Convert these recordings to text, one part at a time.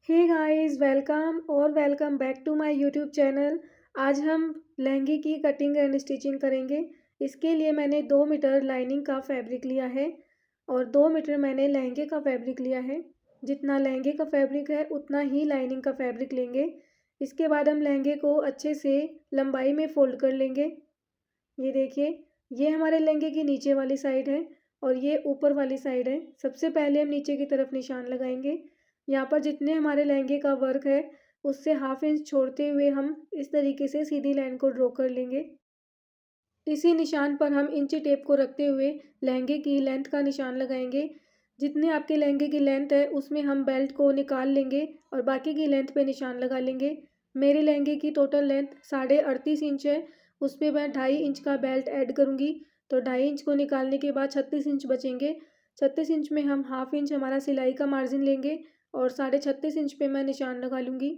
Hey guys, welcome back to my YouTube channel. आज हम लहंगे की कटिंग एंड स्टिचिंग करेंगे। इसके लिए मैंने 2 मीटर लाइनिंग का फैब्रिक लिया है और 2 मीटर मैंने लहंगे का फैब्रिक लिया है। जितना लहंगे का फैब्रिक है उतना ही लाइनिंग का फैब्रिक लेंगे। इसके बाद हम लहंगे को अच्छे से लंबाई में फ़ोल्ड कर लेंगे। ये देखिए, ये हमारे लहंगे की नीचे वाली साइड है और ये ऊपर वाली साइड है। सबसे पहले हम नीचे की तरफ निशान लगाएंगे। यहाँ पर जितने हमारे लहंगे का वर्क है उससे हाफ इंच छोड़ते हुए हम इस तरीके से सीधी लाइन को ड्रॉ कर लेंगे। इसी निशान पर हम इंची टेप को रखते हुए लहंगे की लेंथ का निशान लगाएंगे। जितने आपके लहंगे की लेंथ है उसमें हम बेल्ट को निकाल लेंगे और बाकी की लेंथ पे निशान लगा लेंगे। मेरे लहंगे की टोटल लेंथ 38.5 इंच है। उस पर मैं 2.5 इंच का बेल्ट ऐड करूँगी, तो 2.5 इंच को निकालने के बाद 36 इंच बचेंगे। 36 इंच में हम हाफ इंच हमारा सिलाई का मार्जिन लेंगे और 36.5 इंच पे मैं निशान लगा लूँगी।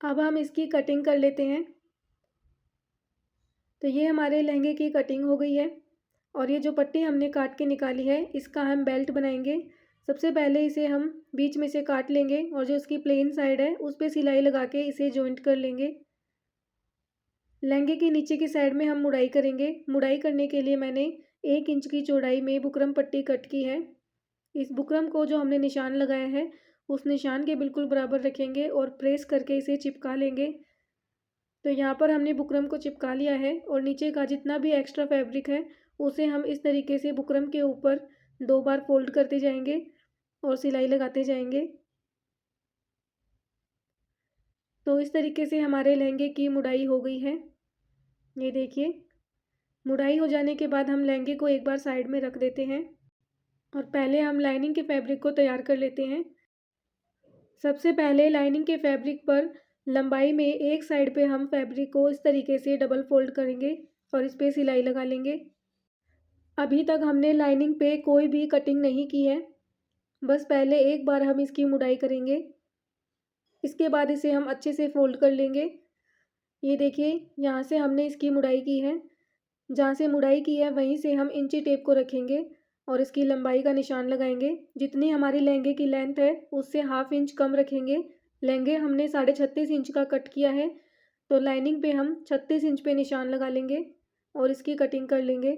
अब हम इसकी कटिंग कर लेते हैं। तो ये हमारे लहंगे की कटिंग हो गई है और ये जो पट्टी हमने काट के निकाली है इसका हम बेल्ट बनाएंगे। सबसे पहले इसे हम बीच में से काट लेंगे और जो इसकी प्लेन साइड है उस पर सिलाई लगा के इसे जॉइंट कर लेंगे। लहंगे की नीचे की साइड में हम मुड़ाई करेंगे। मुड़ाई करने के लिए मैंने 1 इंच की चौड़ाई में बुकरम पट्टी कट की है। इस बुकरम को जो हमने निशान लगाया है उस निशान के बिल्कुल बराबर रखेंगे और प्रेस करके इसे चिपका लेंगे। तो यहाँ पर हमने बुकरम को चिपका लिया है और नीचे का जितना भी एक्स्ट्रा फैब्रिक है उसे हम इस तरीके से बुकरम के ऊपर 2 बार फोल्ड करते जाएंगे और सिलाई लगाते जाएंगे। तो इस तरीके से हमारे लहंगे की मुड़ाई हो गई है। ये देखिए, मुड़ाई हो जाने के बाद हम लहंगे को एक बार साइड में रख देते हैं और पहले हम लाइनिंग के फैब्रिक को तैयार कर लेते हैं। सबसे पहले लाइनिंग के फैब्रिक पर लंबाई में एक साइड पे हम फैब्रिक को इस तरीके से डबल फोल्ड करेंगे और इस पर सिलाई लगा लेंगे। अभी तक हमने लाइनिंग पे कोई भी कटिंग नहीं की है, बस पहले एक बार हम इसकी मुड़ाई करेंगे। इसके बाद इसे हम अच्छे से फोल्ड कर लेंगे। ये देखिए, यहाँ से हमने इसकी मुड़ाई की है। जहाँ से मुड़ाई की है वहीं से हम इंची टेप को रखेंगे और इसकी लंबाई का निशान लगाएंगे। जितनी हमारी लहंगे की लेंथ है उससे हाफ इंच कम रखेंगे। लहंगे हमने 36.5 इंच का कट किया है, तो लाइनिंग पे हम 36 इंच पे निशान लगा लेंगे और इसकी कटिंग कर लेंगे।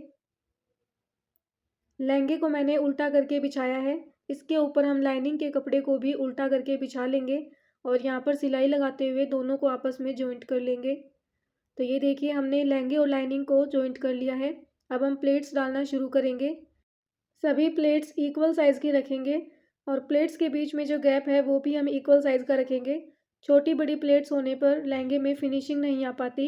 लहंगे को मैंने उल्टा करके बिछाया है। इसके ऊपर हम लाइनिंग के कपड़े को भी उल्टा करके बिछा लेंगे और यहाँ पर सिलाई लगाते हुए दोनों को आपस में जॉइंट कर लेंगे। तो ये देखिए, हमने लहंगे और लाइनिंग को जॉइंट कर लिया है। अब हम प्लेट्स डालना शुरू करेंगे। सभी प्लेट्स इक्वल साइज़ की रखेंगे और प्लेट्स के बीच में जो गैप है वो भी हम इक्वल साइज़ का रखेंगे। छोटी बड़ी प्लेट्स होने पर लहंगे में फिनिशिंग नहीं आ पाती।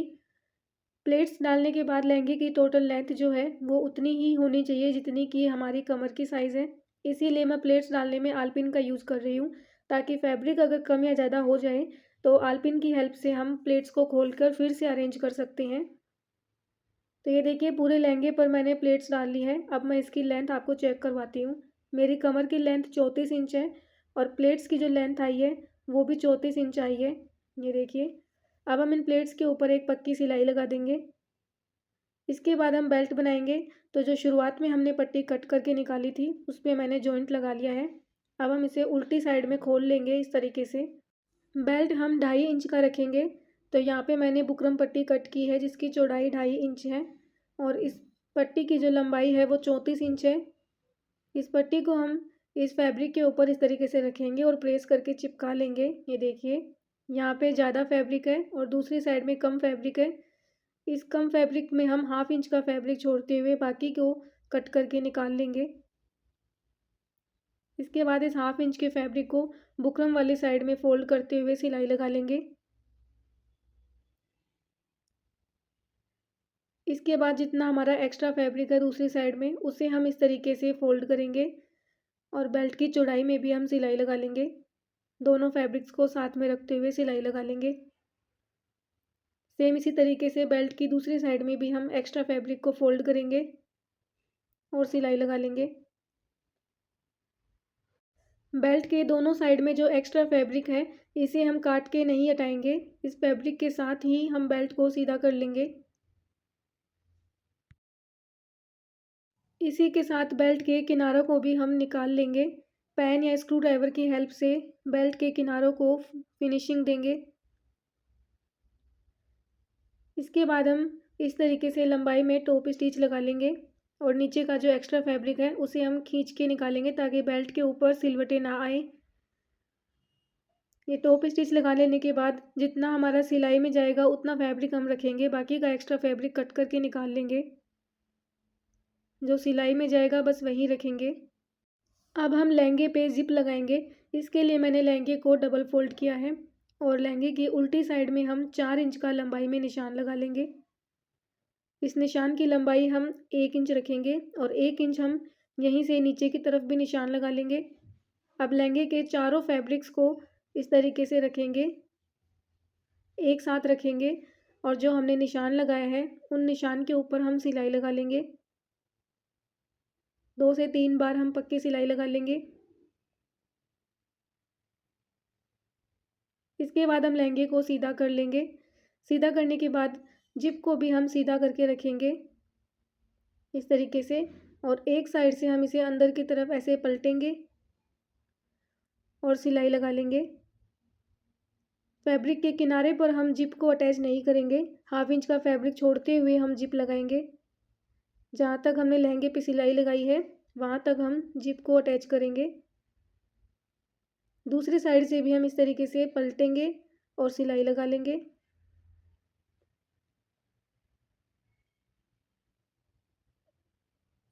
प्लेट्स डालने के बाद लहंगे की टोटल लेंथ जो है वो उतनी ही होनी चाहिए जितनी कि हमारी कमर की साइज़ है। इसीलिए मैं प्लेट्स डालने में आलपिन का यूज़ कर रही हूँ, ताकि फैब्रिक अगर कम या ज़्यादा हो जाए तो आलपिन की हेल्प से हम प्लेट्स को खोलकर फिर से अरेंज कर सकते हैं। तो ये देखिए, पूरे लहंगे पर मैंने प्लेट्स डाल ली है। अब मैं इसकी लेंथ आपको चेक करवाती हूँ। मेरी कमर की लेंथ 34 इंच है और प्लेट्स की जो लेंथ आई है वो भी 34 इंच आई है। ये देखिए, अब हम इन प्लेट्स के ऊपर एक पक्की सिलाई लगा देंगे। इसके बाद हम बेल्ट बनाएंगे। तो जो शुरुआत में हमने पट्टी कट करके निकाली थी उस पर मैंने जॉइंट लगा लिया है। अब हम इसे उल्टी साइड में खोल लेंगे इस तरीके से। बेल्ट हम 2.5 इंच का रखेंगे। तो यहाँ पे मैंने बुकरम पट्टी कट की है जिसकी चौड़ाई 2.5 इंच है और इस पट्टी की जो लंबाई है वो 34 इंच है। इस पट्टी को हम इस फैब्रिक के ऊपर इस तरीके से रखेंगे और प्रेस करके चिपका लेंगे। ये देखिए, यहाँ पे ज़्यादा फैब्रिक है और दूसरी साइड में कम फैब्रिक है। इस कम फैब्रिक में हम हाफ इंच का फैब्रिक छोड़ते हुए बाकी को कट करके निकाल लेंगे। इसके बाद इस हाफ इंच के फैब्रिक को बुकरम वाली साइड में फोल्ड करते हुए सिलाई लगा लेंगे। इसके बाद जितना हमारा एक्स्ट्रा फैब्रिक है दूसरी साइड में उसे हम इस तरीके से फोल्ड करेंगे और बेल्ट की चौड़ाई में भी हम सिलाई लगा लेंगे। दोनों फैब्रिक्स को साथ में रखते हुए सिलाई लगा लेंगे। सेम इसी तरीके से बेल्ट की दूसरी साइड में भी हम एक्स्ट्रा फैब्रिक को फोल्ड करेंगे और सिलाई लगा लेंगे। बेल्ट के दोनों साइड में जो एक्स्ट्रा फैब्रिक है इसे हम काट के नहीं हटाएंगे। इस फैब्रिक के साथ ही हम बेल्ट को सीधा कर लेंगे। इसी के साथ बेल्ट के किनारों को भी हम निकाल लेंगे। पेन या स्क्रू ड्राइवर की हेल्प से बेल्ट के किनारों को फिनिशिंग देंगे। इसके बाद हम इस तरीके से लंबाई में टॉप स्टिच लगा लेंगे और नीचे का जो एक्स्ट्रा फैब्रिक है उसे हम खींच के निकालेंगे ताकि बेल्ट के ऊपर सिलवटें ना आए। ये टॉप स्टिच लगा लेने के बाद जितना हमारा सिलाई में जाएगा उतना फैब्रिक हम रखेंगे, बाकी का एक्स्ट्रा फैब्रिक कट करके निकाल लेंगे। जो सिलाई में जाएगा बस वही रखेंगे। अब हम लहंगे पे ज़िप लगाएंगे। इसके लिए मैंने लहंगे को डबल फोल्ड किया है और लहंगे की उल्टी साइड में हम 4 इंच का लंबाई में निशान लगा लेंगे। इस निशान की लंबाई हम 1 इंच रखेंगे और 1 इंच हम यहीं से नीचे की तरफ भी निशान लगा लेंगे। अब लहंगे के चारों फैब्रिक्स को इस तरीके से रखेंगे, एक साथ रखेंगे और जो हमने निशान लगाया है उन निशान के ऊपर हम सिलाई लगा लेंगे। 2 से 3 बार हम पक्की सिलाई लगा लेंगे। इसके बाद हम लहंगे को सीधा कर लेंगे। सीधा करने के बाद जिप को भी हम सीधा करके रखेंगे इस तरीके से, और एक साइड से हम इसे अंदर की तरफ ऐसे पलटेंगे और सिलाई लगा लेंगे। फैब्रिक के किनारे पर हम जिप को अटैच नहीं करेंगे, 1/2 इंच का फैब्रिक छोड़ते हुए हम जिप लगाएंगे। जहाँ तक हमने लहंगे पे सिलाई लगाई है वहाँ तक हम जिप को अटैच करेंगे। दूसरी साइड से भी हम इस तरीके से पलटेंगे और सिलाई लगा लेंगे।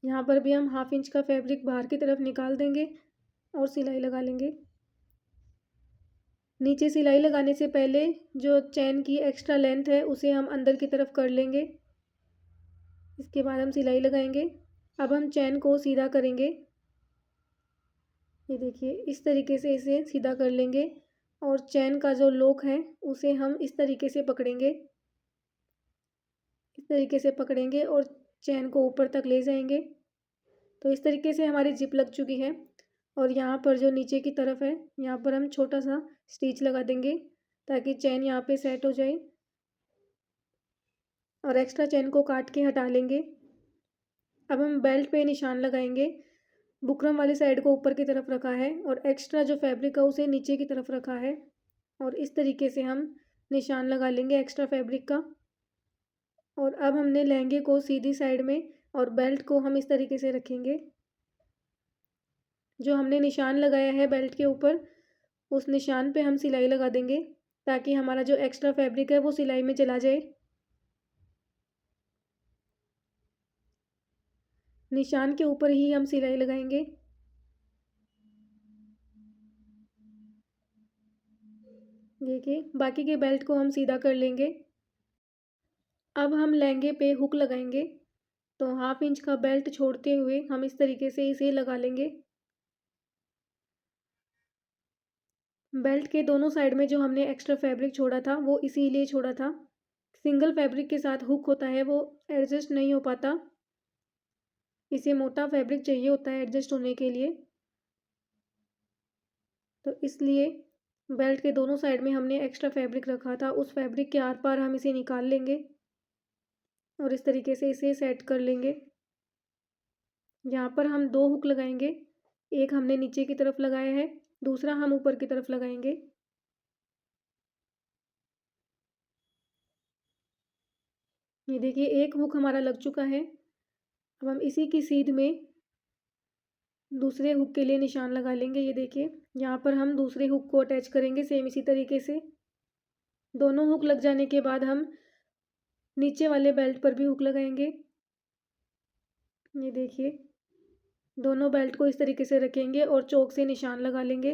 यहाँ पर भी हम 1/2 इंच का फैब्रिक बाहर की तरफ निकाल देंगे और सिलाई लगा लेंगे। नीचे सिलाई लगाने से पहले जो चैन की एक्स्ट्रा लेंथ है उसे हम अंदर की तरफ कर लेंगे। इसके बाद हम सिलाई लगाएंगे। अब हम चैन को सीधा करेंगे। ये देखिए इस तरीके से इसे सीधा कर लेंगे और चैन का जो लॉक है उसे हम इस तरीके से पकड़ेंगे। इस तरीके से पकड़ेंगे और चैन को ऊपर तक ले जाएंगे। तो इस तरीके से हमारी जिप लग चुकी है और यहाँ पर जो नीचे की तरफ है यहाँ पर हम छोटा सा स्टिच लगा देंगे ताकि चैन यहाँ पे सेट हो जाए और एक्स्ट्रा चैन को काट के हटा लेंगे। अब हम बेल्ट पे निशान लगाएंगे। बुकरम वाली साइड को ऊपर की तरफ रखा है और एक्स्ट्रा जो फैब्रिक है उसे नीचे की तरफ रखा है और इस तरीके से हम निशान लगा लेंगे एक्स्ट्रा फैब्रिक का। और अब हमने लहंगे को सीधी साइड में और बेल्ट को हम इस तरीके से रखेंगे। जो हमने निशान लगाया है बेल्ट के ऊपर उस निशान पे हम सिलाई लगा देंगे ताकि हमारा जो एक्स्ट्रा फैब्रिक है वो सिलाई में चला जाए। निशान के ऊपर ही हम सिलाई लगाएंगे। देखिए बाकी के बेल्ट को हम सीधा कर लेंगे। अब हम लहंगे पे हुक लगाएंगे। तो 1/2 इंच का बेल्ट छोड़ते हुए हम इस तरीके से इसे लगा लेंगे। बेल्ट के दोनों साइड में जो हमने एक्स्ट्रा फैब्रिक छोड़ा था वो इसीलिए छोड़ा था। सिंगल फैब्रिक के साथ हुक होता है वो एडजस्ट नहीं हो पाता, इसे मोटा फैब्रिक चाहिए होता है एडजस्ट होने के लिए। तो इसलिए बेल्ट के दोनों साइड में हमने एक्स्ट्रा फैब्रिक रखा था, उस फैब्रिक के आर पार हम इसे निकाल लेंगे और इस तरीके से इसे सेट कर लेंगे। यहाँ पर हम 2 हुक लगाएंगे, एक हमने नीचे की तरफ लगाया है, दूसरा हम ऊपर की तरफ लगाएंगे। ये देखिए एक हुक हमारा लग चुका है। अब हम इसी की सीध में दूसरे हुक के लिए निशान लगा लेंगे। ये देखिए यहाँ पर हम दूसरे हुक को अटैच करेंगे सेम इसी तरीके से। दोनों हुक लग जाने के बाद हम नीचे वाले बेल्ट पर भी हुक लगाएंगे। ये देखिए दोनों बेल्ट को इस तरीके से रखेंगे और चौक से निशान लगा लेंगे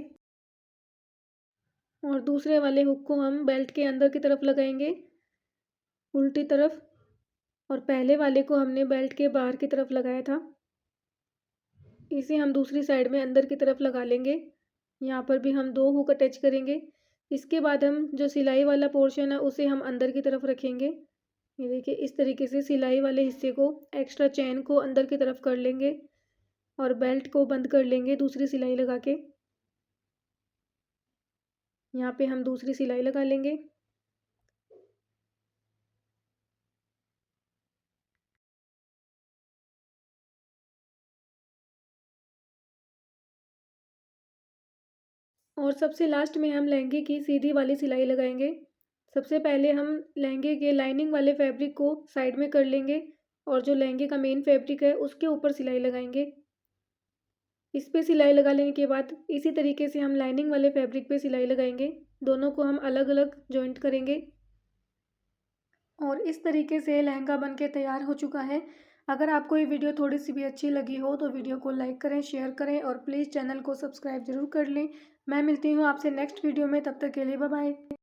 और दूसरे वाले हुक को हम बेल्ट के अंदर की तरफ लगाएंगे उल्टी तरफ, और पहले वाले को हमने बेल्ट के बाहर की तरफ लगाया था, इसे हम दूसरी साइड में अंदर की तरफ लगा लेंगे। यहाँ पर भी हम 2 हुक अटैच करेंगे। इसके बाद हम जो सिलाई वाला पोर्शन है उसे हम अंदर की तरफ रखेंगे। ये देखिए इस तरीके से सिलाई वाले हिस्से को एक्स्ट्रा चैन को अंदर की तरफ कर लेंगे और बेल्ट को बंद कर लेंगे दूसरी सिलाई लगा के। यहाँ पे हम दूसरी सिलाई लगा लेंगे। और सबसे लास्ट में हम लहंगे की सीधी वाली सिलाई लगाएंगे। सबसे पहले हम लहंगे के लाइनिंग वाले फैब्रिक को साइड में कर लेंगे और जो लहंगे का मेन फैब्रिक है उसके ऊपर सिलाई लगाएंगे। इस पे सिलाई लगा लेने के बाद इसी तरीके से हम लाइनिंग वाले फैब्रिक पे सिलाई लगाएंगे। दोनों को हम अलग अलग जॉइंट करेंगे और इस तरीके से लहंगा बन के तैयार हो चुका है। अगर आपको ये वीडियो थोड़ी सी भी अच्छी लगी हो तो वीडियो को लाइक करें, शेयर करें और प्लीज़ चैनल को सब्सक्राइब ज़रूर कर लें। मैं मिलती हूँ आपसे नेक्स्ट वीडियो में, तब तक के लिए बाय बाय।